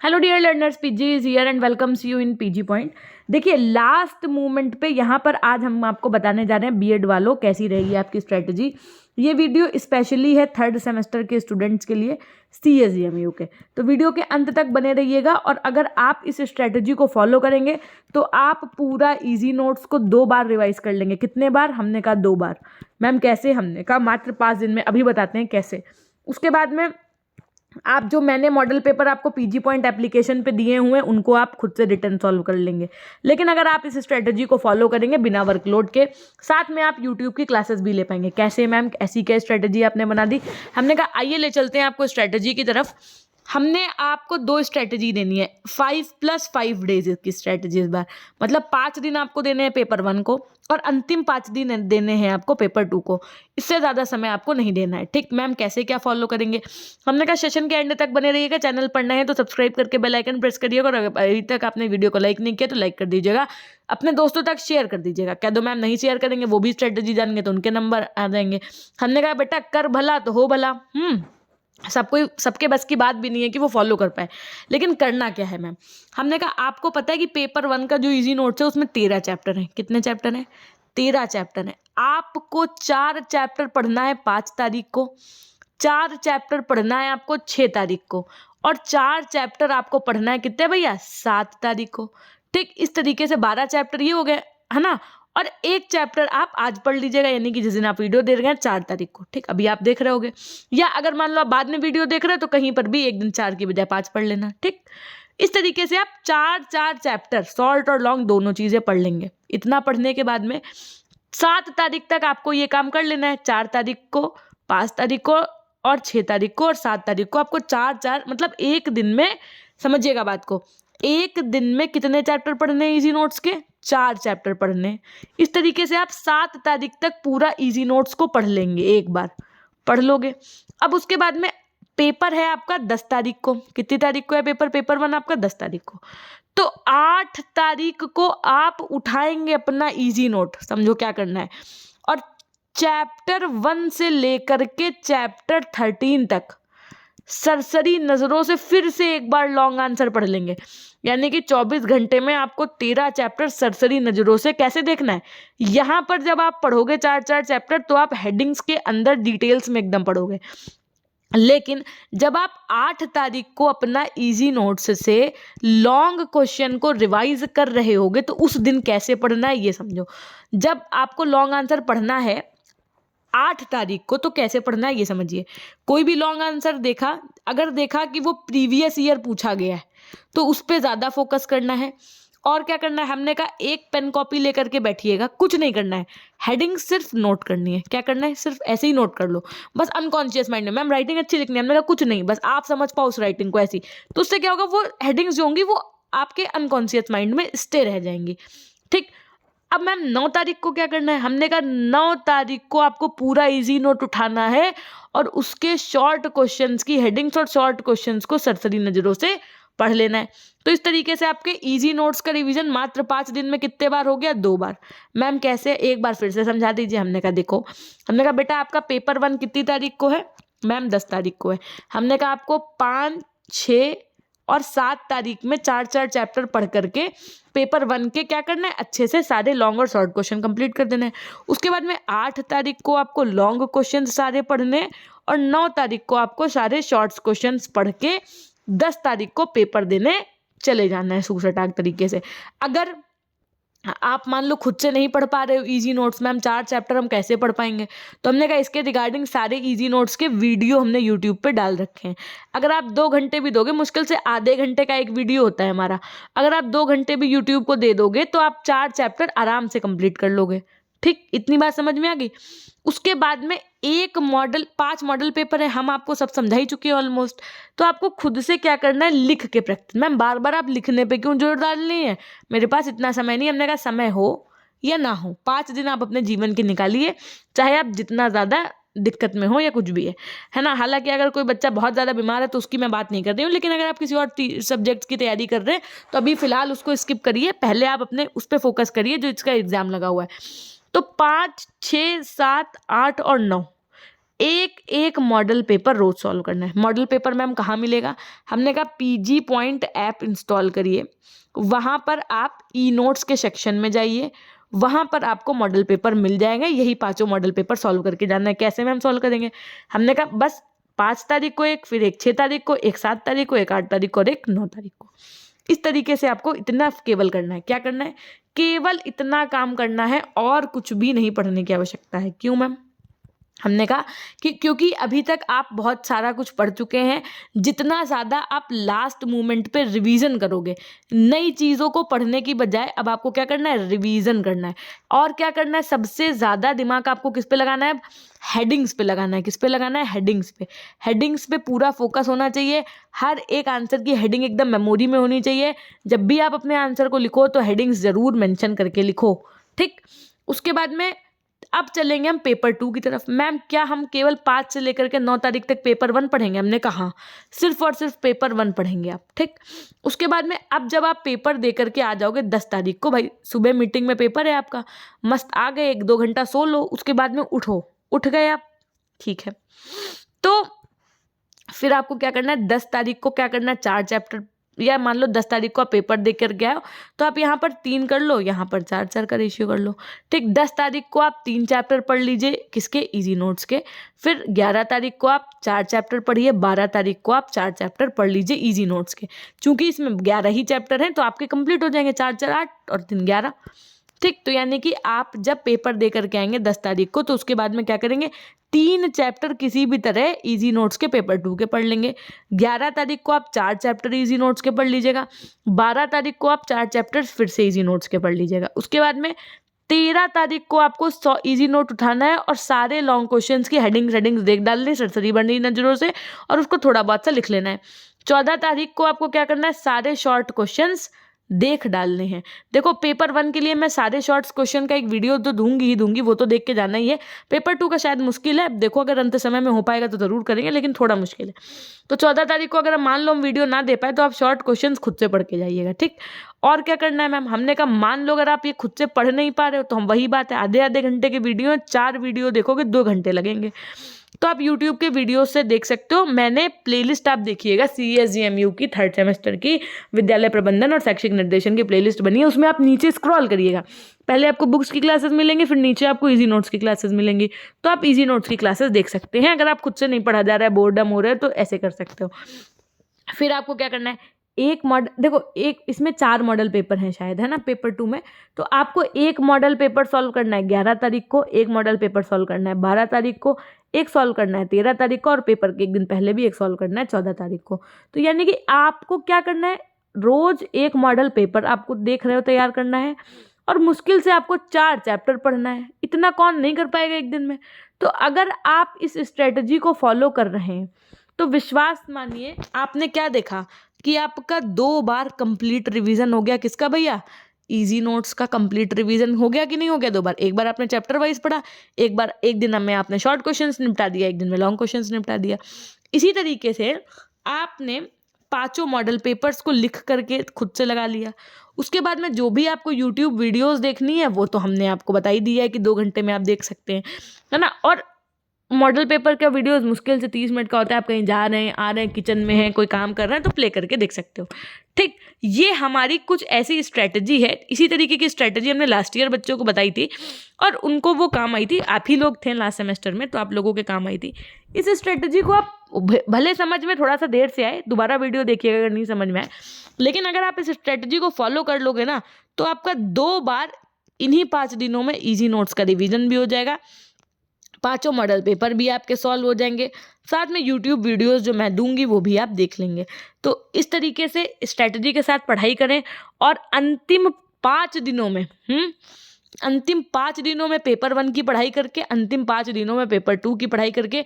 Hello dear learners, PG is here and welcomes you in PG point. देखिए, last moment पे यहाँ पर आज हम आपको बताने जा रहे हैं बीएड वालों कैसी रहेगी आपकी स्ट्रेटजी। ये वीडियो स्पेशली है थर्ड सेमेस्टर के स्टूडेंट्स के लिए, CSEMU के। तो वीडियो के अंत तक बने रहिएगा और अगर आप इस स्ट्रेटजी को फॉलो करेंगे तो आप पूरा इजी नोट्स को 2 बार रिवाइज कर लेंगे। कितने बार? हमने कहा 2 बार। मैम कैसे? हमने कहा मात्र 5 दिन में। अभी बताते हैं कैसे। उसके बाद में आप जो मैंने मॉडल पेपर आपको पीजी पॉइंट एप्लीकेशन पे दिए हुए हैं उनको आप खुद से रिटर्न सॉल्व कर लेंगे। लेकिन अगर आप इस स्ट्रेटजी को फॉलो करेंगे बिना वर्कलोड के, साथ में आप यूट्यूब की क्लासेस भी ले पाएंगे। कैसे मैम? ऐसी क्या स्ट्रेटजी आपने बना दी? हमने कहा आइए ले चलते हैं आपको स्ट्रेटजी की तरफ। हमने आपको 2 स्ट्रेटजी देनी है, 5+5 डेज की स्ट्रेटजी इस बार। मतलब 5 दिन आपको देने हैं पेपर 1 को और अंतिम 5 दिन देने हैं आपको पेपर 2 को। इससे ज़्यादा समय आपको नहीं देना है। ठीक मैम, कैसे क्या फॉलो करेंगे? हमने कहा सेशन के एंड तक बने रहिएगा। चैनल पढ़ना है तो सब्सक्राइब करके बेल आइकन प्रेस करिएगा और अगर अभी तक आपने वीडियो को लाइक नहीं किया तो लाइक कर दीजिएगा। अपने दोस्तों तक शेयर कर दीजिएगा। कह दो मैम नहीं शेयर करेंगे, वो भी स्ट्रेटजी जानेंगे तो उनके नंबर आ जाएंगे। हमने कहा बेटा कर भला तो हो भला। सबके बस की बात भी नहीं है कि वो फॉलो कर पाए, लेकिन करना क्या है मैम? हमने कहा आपको पता है कि पेपर 1 का जो इजी नोट्स है उसमें 13 चैप्टर हैं। कितने चैप्टर हैं? 13 चैप्टर हैं। आपको 4 चैप्टर पढ़ना है 5 तारीख को, 4 चैप्टर पढ़ना है आपको 6 तारीख को और 4 चैप्टर आपको पढ़ना है कितने भैया? 7 तारीख को। ठीक इस तरीके से 12 चैप्टर ये हो गए, है ना। और 1 चैप्टर आप आज पढ़ लीजिएगा, यानी कि जिस दिन आप वीडियो देख रहे हैं 4 तारीख को। ठीक, अभी आप देख रहे होगे, या अगर मान लो आप बाद में वीडियो देख रहे हैं तो कहीं पर भी एक दिन 4 की बजाय 5 पढ़ लेना। ठीक, इस तरीके से आप 4 चैप्टर शॉर्ट और लॉन्ग दोनों चीजें पढ़ लेंगे। इतना पढ़ने के बाद में 7 तारीख तक आपको ये काम कर लेना है। 4 तारीख को, 5 तारीख को और 6 तारीख को और 7 तारीख को आपको 4 मतलब एक दिन में, समझिएगा बात को, एक दिन में कितने चैप्टर पढ़ने हैं इजी नोट्स के? 4 चैप्टर पढ़ने। इस तरीके से आप 7 तारीख तक पूरा इजी नोट्स को पढ़ लेंगे, एक बार पढ़ लोगे। अब उसके बाद में पेपर है आपका 10 तारीख को। कितनी तारीख को है पेपर? पेपर 1 आपका 10 तारीख को। तो 8 तारीख को आप उठाएंगे अपना इजी नोट। समझो क्या करना है, और चैप्टर 1 से लेकर के चैप्टर 13 तक सरसरी नजरों से फिर से एक बार लॉन्ग आंसर पढ़ लेंगे। यानी कि 24 घंटे में आपको 13 चैप्टर सरसरी नजरों से कैसे देखना है। यहां पर जब आप पढ़ोगे 4 चैप्टर तो आप हेडिंग्स के अंदर डिटेल्स में एकदम पढ़ोगे। लेकिन जब आप 8 तारीख को अपना इजी नोट्स से लॉन्ग क्वेश्चन को रिवाइज कर रहे होगे तो उस दिन कैसे पढ़ना है ये समझो। जब आपको लॉन्ग आंसर पढ़ना है 8 तारीख को तो कैसे पढ़ना है ये समझिए। कोई भी लॉन्ग आंसर देखा, अगर देखा कि वो प्रीवियस ईयर पूछा गया है तो उस पर ज़्यादा फोकस करना है। और क्या करना है? हमने कहा एक पेन कॉपी लेकर के बैठिएगा, कुछ नहीं करना है, हेडिंग सिर्फ नोट करनी है। क्या करना है? सिर्फ ऐसे ही नोट कर लो, बस अनकॉन्शियस माइंड में। मैम राइटिंग अच्छी लिखनी है, हमने कहा कुछ नहीं, बस आप समझ पाओ उस राइटिंग को ऐसी। तो उससे क्या होगा, वो हेडिंग्स जो होंगी वो आपके अनकॉन्शियस माइंड में स्टे रह जाएंगी। ठीक, अब मैम 9 तारीख को क्या करना है? हमने कहा 9 तारीख को आपको पूरा इजी नोट उठाना है और उसके शॉर्ट क्वेश्चंस की हेडिंग्स और शॉर्ट क्वेश्चंस को सरसरी नजरों से पढ़ लेना है। तो इस तरीके से आपके इजी नोट्स का रिवीजन मात्र 5 दिन में कितने बार हो गया? 2 बार। मैम कैसे? एक बार फिर से समझा दीजिए। हमने कहा देखो, हमने कहा बेटा आपका पेपर 1 कितनी तारीख को है? मैम 10 तारीख को है। हमने कहा आपको 5, 6 और 7 तारीख में 4 चैप्टर पढ़ करके पेपर 1 के क्या करना है, अच्छे से सारे लॉन्ग और शॉर्ट क्वेश्चन कंप्लीट कर देना है। उसके बाद में 8 तारीख को आपको लॉन्ग क्वेश्चन सारे पढ़ने और 9 तारीख को आपको सारे शॉर्ट क्वेश्चन पढ़ के 10 तारीख को पेपर देने चले जाना है सूसटाक तरीके से। अगर आप मान लो खुद से नहीं पढ़ पा रहे हो इजी नोट्स, मैम 4 चैप्टर हम कैसे पढ़ पाएंगे? तो हमने कहा इसके रिगार्डिंग सारे इजी नोट्स के वीडियो हमने यूट्यूब पे डाल रखे हैं। अगर आप 2 घंटे भी दोगे, मुश्किल से आधे घंटे का एक वीडियो होता है हमारा, अगर आप 2 घंटे भी यूट्यूब को दे दोगे तो आप 4 चैप्टर आराम से कंप्लीट कर लोगे। ठीक, इतनी बात समझ में आ गई। उसके बाद में 5 मॉडल पेपर है, हम आपको सब समझा ही चुके हैं ऑलमोस्ट। तो आपको खुद से क्या करना है, लिख के प्रैक्टिस। मैम बार बार आप लिखने पे क्यों जोर डाल रही हैं? मेरे पास इतना समय नहीं। हमने कहा समय हो या ना हो, 5 दिन आप अपने जीवन के निकालिए, चाहे आप जितना ज़्यादा दिक्कत में हो या कुछ भी है ना। हालांकि अगर कोई बच्चा बहुत ज़्यादा बीमार है तो उसकी मैं बात नहीं कर रही हूँ, लेकिन अगर आप किसी और सब्जेक्ट की तैयारी कर रहे हैं तो अभी फिलहाल उसको स्किप करिए, पहले आप अपने उस पर फोकस करिए जो इसका एग्जाम लगा हुआ है। तो 5, 6, 7, 8 और 9 एक एक मॉडल पेपर रोज सॉल्व करना है। मॉडल पेपर मैम कहाँ मिलेगा? हमने कहा पीजी पॉइंट ऐप इंस्टॉल करिए, वहाँ पर आप ई नोट्स के सेक्शन में जाइए, वहाँ पर आपको मॉडल पेपर मिल जाएंगे। यही 5 मॉडल पेपर सॉल्व करके जाना है। कैसे मैम सॉल्व करेंगे? हमने कहा बस 5 तारीख को एक, फिर एक 6 तारीख को, एक 7 तारीख को, एक 8 तारीख को और एक 9 तारीख को। इस तरीके से आपको इतना केवल करना है। क्या करना है? केवल इतना काम करना है और कुछ भी नहीं पढ़ने की आवश्यकता है। क्यों मैम? हमने कहा कि क्योंकि अभी तक आप बहुत सारा कुछ पढ़ चुके हैं। जितना ज़्यादा आप लास्ट मोमेंट पे रिवीजन करोगे, नई चीज़ों को पढ़ने की बजाय अब आपको क्या करना है? रिवीजन करना है। और क्या करना है? सबसे ज़्यादा दिमाग आपको किस पे लगाना है? हेडिंग्स पे लगाना है। किस पे लगाना है? हेडिंग्स पे। हेडिंग्स पे पूरा फोकस होना चाहिए। हर एक आंसर की हेडिंग एकदम मेमोरी में होनी चाहिए। जब भी आप अपने आंसर को लिखो तो हेडिंग्स ज़रूर मेंशन करके लिखो, ठीक। उसके बाद में अब चलेंगे हम पेपर 2 की तरफ। मैम क्या हम केवल 5 से लेकर के 9 तारीख तक पेपर 1 पढ़ेंगे? हमने कहा सिर्फ और सिर्फ पेपर 1 पढ़ेंगे आप, ठीक। उसके बाद में अब जब आप पेपर दे करके आ जाओगे 10 तारीख को, भाई सुबह मीटिंग में पेपर है आपका, मस्त आ गए, 1-2 घंटा सो लो, उसके बाद में उठ गए आप, ठीक है। तो फिर आपको क्या करना है? 10 तारीख को क्या करना है? 4 चैप्टर, या मान लो 10 तारीख को आप पेपर दे कर गए हो तो आप यहाँ पर 3 कर लो, यहाँ पर 4-4 का रेशियो कर लो, ठीक। 10 तारीख को आप 3 चैप्टर पढ़ लीजिए, किसके? इजी नोट्स के। फिर 11 तारीख को आप 4 चैप्टर पढ़िए, 12 तारीख को आप 4 चैप्टर पढ़ लीजिए इजी नोट्स के। चूंकि इसमें 11 ही चैप्टर हैं तो आपके कंप्लीट हो जाएंगे, 4-4 8 और 3 11, ठीक। तो यानी कि आप जब पेपर दे करके आएंगे 10 तारीख को तो उसके बाद में क्या करेंगे? 3 चैप्टर किसी भी तरह इजी नोट्स के पेपर 2 के पढ़ लेंगे। 11 तारीख को आप 4 चैप्टर इजी नोट्स के पढ़ लीजिएगा। 12 तारीख को आप 4 चैप्टर फिर से इजी नोट्स के पढ़ लीजिएगा। उसके बाद में 13 तारीख को आपको 100 इजी नोट उठाना है और सारे लॉन्ग क्वेश्चंस की हेडिंग्स देख डालनी, सरसरी बननी नजरों से, और उसको थोड़ा बहुत सा लिख लेना है। 14 तारीख को आपको क्या करना है? सारे शॉर्ट क्वेश्चंस देख डालने हैं। देखो पेपर 1 के लिए मैं सारे शॉर्ट्स क्वेश्चन का एक वीडियो तो दूंगी ही दूंगी, वो तो देख के जाना ही है। पेपर 2 का शायद मुश्किल है, देखो अगर अंत समय में हो पाएगा तो जरूर करेंगे, लेकिन थोड़ा मुश्किल है। तो 14 तारीख को अगर मान लो हम वीडियो ना दे पाए तो आप शॉर्ट क्वेश्चंस खुद से पढ़ के जाइएगा, ठीक। और क्या करना है मैम? हमने कहा मान लो अगर आप ये खुद से पढ़ नहीं पा रहे हो तो हम वही बात है, आधे घंटे की वीडियो, 4 वीडियो देखोगे 2 घंटे लगेंगे। तो आप YouTube के वीडियो से देख सकते हो। मैंने प्लेलिस्ट आप देखिएगा CSGMU की 3rd सेमेस्टर की विद्यालय प्रबंधन और शैक्षिक निर्देशन की प्लेलिस्ट बनी है, उसमें आप नीचे स्क्रॉल करिएगा। पहले आपको बुक्स की क्लासेस मिलेंगी, फिर नीचे आपको इजी नोट्स की क्लासेस मिलेंगी। तो आप इजी नोट्स की क्लासेस देख सकते हैं। अगर आप खुद से नहीं पढ़ा जा रहा है, बोर्डम हो रहा है, तो ऐसे कर सकते हो। फिर आपको क्या करना है? एक मॉडल, देखो एक इसमें 4 मॉडल पेपर हैं शायद, है ना, पेपर 2 में। तो आपको एक मॉडल पेपर सॉल्व करना है 11 तारीख को, एक मॉडल पेपर सॉल्व करना है 12 तारीख को, एक सॉल्व करना है 13 तारीख को, और पेपर के एक दिन पहले भी एक सॉल्व करना है 14 तारीख को। तो यानी कि आपको क्या करना है? रोज एक मॉडल पेपर आपको देख रहे हो तैयार करना है, और मुश्किल से आपको 4 चैप्टर पढ़ना है। इतना कौन नहीं कर पाएगा एक दिन में? तो अगर आप इस स्ट्रेटजी को फॉलो कर रहे हैं तो विश्वास मानिए, आपने क्या देखा कि आपका 2 बार कंप्लीट रिवीजन हो गया। किसका भैया? इजी नोट्स का कंप्लीट रिवीजन हो गया कि नहीं हो गया? 2 बार। एक बार आपने चैप्टर वाइज पढ़ा, एक बार एक दिन में आपने शॉर्ट क्वेश्चंस निपटा दिया, एक दिन में लॉन्ग क्वेश्चंस निपटा दिया। इसी तरीके से आपने 5 मॉडल पेपर्स को लिख करके खुद से लगा लिया। उसके बाद में जो भी आपको यूट्यूब वीडियोस देखनी है वो तो हमने आपको बता ही दिया है कि 2 घंटे में आप देख सकते हैं, है ना। और मॉडल पेपर का वीडियोस मुश्किल से 30 मिनट का होता है। आप कहीं जा रहे हैं, आ रहे हैं, किचन में हैं, कोई काम कर रहे हैं तो प्ले करके देख सकते हो, ठीक। ये हमारी कुछ ऐसी स्ट्रैटेजी है। इसी तरीके की स्ट्रैटेजी हमने लास्ट ईयर बच्चों को बताई थी और उनको वो काम आई थी। आप ही लोग थे लास्ट सेमेस्टर में तो आप लोगों के काम आई थी। इस स्ट्रैटेजी को आप भले समझ में थोड़ा सा देर से आए, दोबारा वीडियो देखिएगा अगर नहीं समझ में आए, लेकिन अगर आप इस स्ट्रैटेजी को फॉलो कर लोगे ना तो आपका 2 बार इन्हीं 5 दिनों में इजी नोट्स का रिवीजन भी हो जाएगा, 5 मॉडल पेपर भी आपके सॉल्व हो जाएंगे, साथ में यूट्यूब वीडियोस जो मैं दूंगी वो भी आप देख लेंगे। तो इस तरीके से स्ट्रैटेजी के साथ पढ़ाई करें और अंतिम 5 दिनों में पेपर 1 की पढ़ाई करके, अंतिम 5 दिनों में पेपर 2 की पढ़ाई करके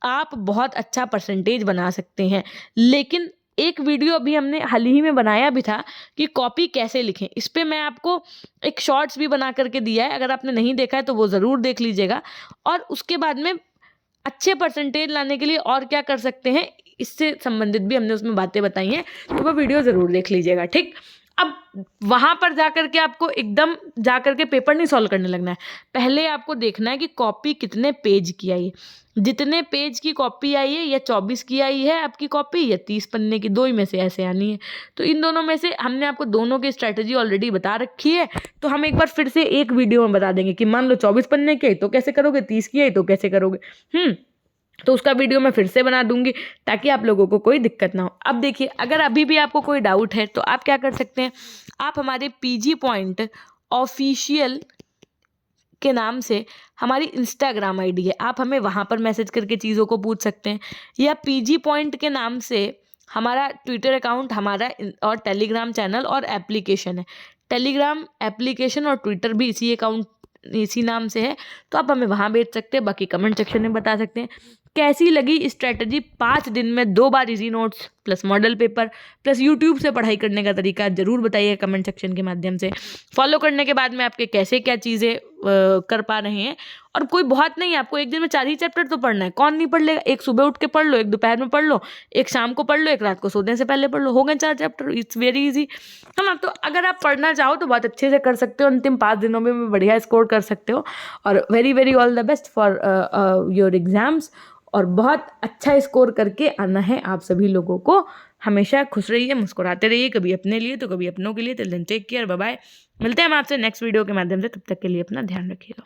आप बहुत अच्छा परसेंटेज बना सकते हैं। लेकिन एक वीडियो अभी हमने हाल ही में बनाया भी था कि कॉपी कैसे लिखें, इस पे मैं आपको एक शॉर्ट्स भी बना करके दिया है। अगर आपने नहीं देखा है तो वो ज़रूर देख लीजिएगा। और उसके बाद में अच्छे परसेंटेज लाने के लिए और क्या कर सकते हैं, इससे संबंधित भी हमने उसमें बातें बताई हैं, तो वो वीडियो ज़रूर देख लीजिएगा, ठीक। अब वहाँ पर जाकर के आपको एकदम जाकर के पेपर नहीं सॉल्व करने लगना है। पहले आपको देखना है कि कॉपी कितने पेज की आई है। जितने पेज की कॉपी आई है, या 24 की आई है आपकी कॉपी, या 30 पन्ने की, दो ही में से ऐसे आनी है। तो इन दोनों में से हमने आपको दोनों की स्ट्रैटेजी ऑलरेडी बता रखी है। तो हम एक बार फिर से एक वीडियो में बता देंगे कि मान लो 24 पन्ने की आई तो कैसे करोगे, 30 की आई तो कैसे करोगे। तो उसका वीडियो मैं फिर से बना दूंगी ताकि आप लोगों को कोई दिक्कत ना हो। अब देखिए, अगर अभी भी आपको कोई डाउट है तो आप क्या कर सकते हैं, आप हमारे पीजी पॉइंट ऑफिशियल के नाम से हमारी इंस्टाग्राम आईडी है, आप हमें वहाँ पर मैसेज करके चीज़ों को पूछ सकते हैं, या पीजी पॉइंट के नाम से हमारा ट्विटर अकाउंट, हमारा और टेलीग्राम चैनल और एप्लीकेशन है। टेलीग्राम एप्लीकेशन और ट्विटर भी इसी अकाउंट, इसी नाम से है। तो आप हमें वहाँ भेज सकते हैं, बाकी कमेंट सेक्शन में बता सकते हैं कैसी लगी स्ट्रैटेजी। 5 दिन में 2 बार easy notes plus model paper plus YouTube से पढ़ाई करने का तरीका जरूर बताइए कमेंट सेक्शन के माध्यम से। फॉलो करने के बाद में आपके कैसे क्या चीज़ें कर पा रहे हैं। और कोई बहुत नहीं है, आपको एक दिन में 4 ही चैप्टर तो पढ़ना है, कौन नहीं पढ़ लेगा। एक सुबह उठ के पढ़ लो, एक दोपहर में पढ़ लो, एक शाम को पढ़ लो, एक रात को सोने से पहले पढ़ लो, हो गए 4 चैप्टर। इट्स वेरी इजी, है ना। तो अगर आप पढ़ना चाहो तो बहुत अच्छे से कर सकते हो, अंतिम 5 दिनों में बढ़िया स्कोर कर सकते हो। और very very all the best for your exams. और बहुत अच्छा स्कोर करके आना है आप सभी लोगों को। हमेशा खुश रहिए, मुस्कुराते रहिए, कभी अपने लिए तो कभी अपनों के लिए। Till then take care, bye bye. मिलते हैं हम आपसे नेक्स्ट वीडियो के माध्यम से, तब तक के लिए अपना ध्यान रखिएगा।